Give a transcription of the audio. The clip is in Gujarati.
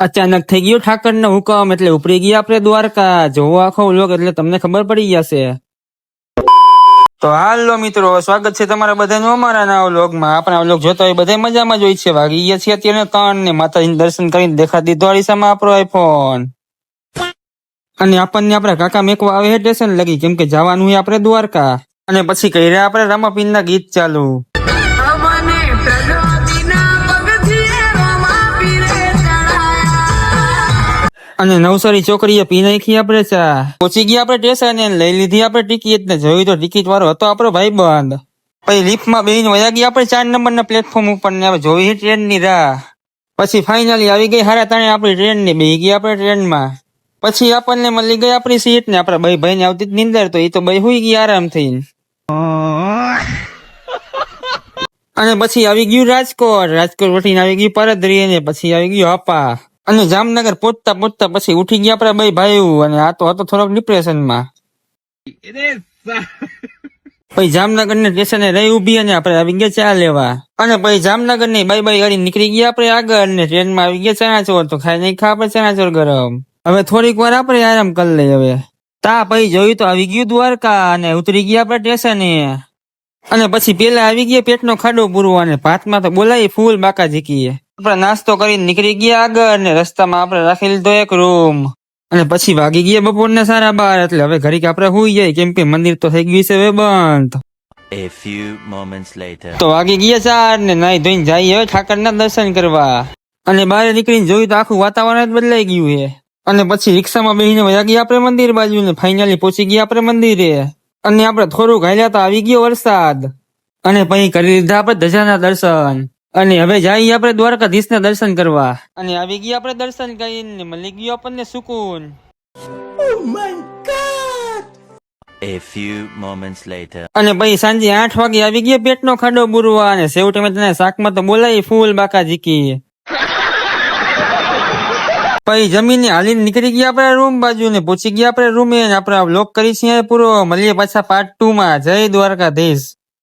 અચાનક થઈ ગયો ઠાકરનો હુકમ એટલે ઉપડી ગયા આપણે દ્વારકા. જોવો આખો વ્લોગ એટલે તમને ખબર પડી જશે. તો હાલો મિત્રો, સ્વાગત છે તમારા બધાનું અમારા નવા વ્લોગમાં. આપણા વ્લોગ જોતા હોય બધા મજામાં જ હોય છે. વાગી ગયા છે અત્યારે 3 ને માતાજીનું દર્શન કરીને દેખા દીધો અરીસામાં આપણો આઈફોન. અને આપણને આપણા કાકા મેકવા આવે સ્ટેશન લગી, કેમ કે જવાનું હોય આપણે દ્વારકા. અને પછી કર્યા આપણે રામાપીરના ગીત ચાલુ. અને નવસારી ચોકડીએ પી નાખી આપણે ચા. પહોંચી ગયા આપણે સ્ટેશને, લઈ લીધી આપણે ટિકિટ ને જોયું તો ટિકિટ વાળો હતો આપણો ભાઈબંધ. પછી લિફ્ટમાં બેહીને વયા ગયા આપણે 4 નંબરના પ્લેટફોર્મ ઉપર ને હવે જોઈ ટ્રેનની રાહ. પછી ફાઇનલી આવી ગઈ 3:30 આપણી ટ્રેન ને બેહી ગયા આપણે ટ્રેનમાં. પછી આપણને મળી ગઈ આપણી સીટ ને આપણા ભાઈ ને આવતી નીંદર, તો એ તો ભાઈ હુઈ ગયા આરામથી. અને પછી આવી ગયું રાજકોટ વટીને આવી ગયું પરદ્રી ને પછી આવી ગયું હાપા. અને જામનગર પહોંચતા પછી ઉઠી ગયા આપડા ભાઈ અને આ તો હતો થોડોક ડિપ્રેશનમાં. પછી જામનગર ને સ્ટેશને રહી ઉભી અને આપણે આવી ગયા ચા લેવા. અને પછી જામનગર ની બાય ગાડી નીકળી ગયા આપણે આગળ ને ટ્રેનમાં આવી ગયા ચણાચોર. તો ખાઈ નહીં ખા આપણે ચણાચોર ગરમ. હવે થોડીક વાર આપણે આરામ કરી લઈએ હવે. પછી જોયું તો આવી ગયું દ્વારકા અને ઉતરી ગયા આપણે સ્ટેશને. અને પછી પેલા આવી ગયા પેટનો ખાડો પૂરવા અને ભાતમાં તો બોલાવી ફૂલ બાકા ઝીકીએ. આપણે નાસ્તો કરીને નીકળી ગયા આગળ ને રસ્તામાં આપણે રાખી લીધો એક રૂમ. અને પછી વાગી ગયા બપોરના 12:30 એટલે હવે ઘડીક આપણે હુઈ જાય, કેમ કે મંદિર તો થઈ ગયું છે હવે બંધ. A few moments later. તો વાગી ગયા 4 ને નાઈ ધોઈને જઈએ હવે ઠાકરના દર્શન કરવા. અને બહાર નીકળીને જોયું તો આખું વાતાવરણ જ બદલાઈ ગયું છે. અને પછી રિક્ષામાં બેસીને વયા ગયા આપણે મંદિર બાજુ ને ફાઇનલી પહોંચી ગયા આપણે મંદિરે. અને આપણે થોડુંક હાલ્યા તો આવી ગયો વરસાદ. અને પછી કરી લીધા આપણે ધજાના દર્શન. અને હવે જઈએ આપણે દ્વારકાધીશના દર્શન કરવા. અને આવી ગયા આપણે દર્શન કરીને મળી ગયું આપણને સુકૂન. A few moments later. અને પછી સાંજે 8 વાગે આવી ગયા પેટનો ખાડો બુરવા અને સેવ ટમેટાના શાકમાં તો બોલાવી ફૂલ બાકા ઝીકી. પછી જમીને હાલીને નીકળી ગયા આપણે રૂમ બાજુ ને પહોંચી ગયા આપણે રૂમે. આપણે વ્લોગ કરી છીએ પૂરો. મળીએ પાછા પાર્ટ 2 માં. જય દ્વારકાધીશ.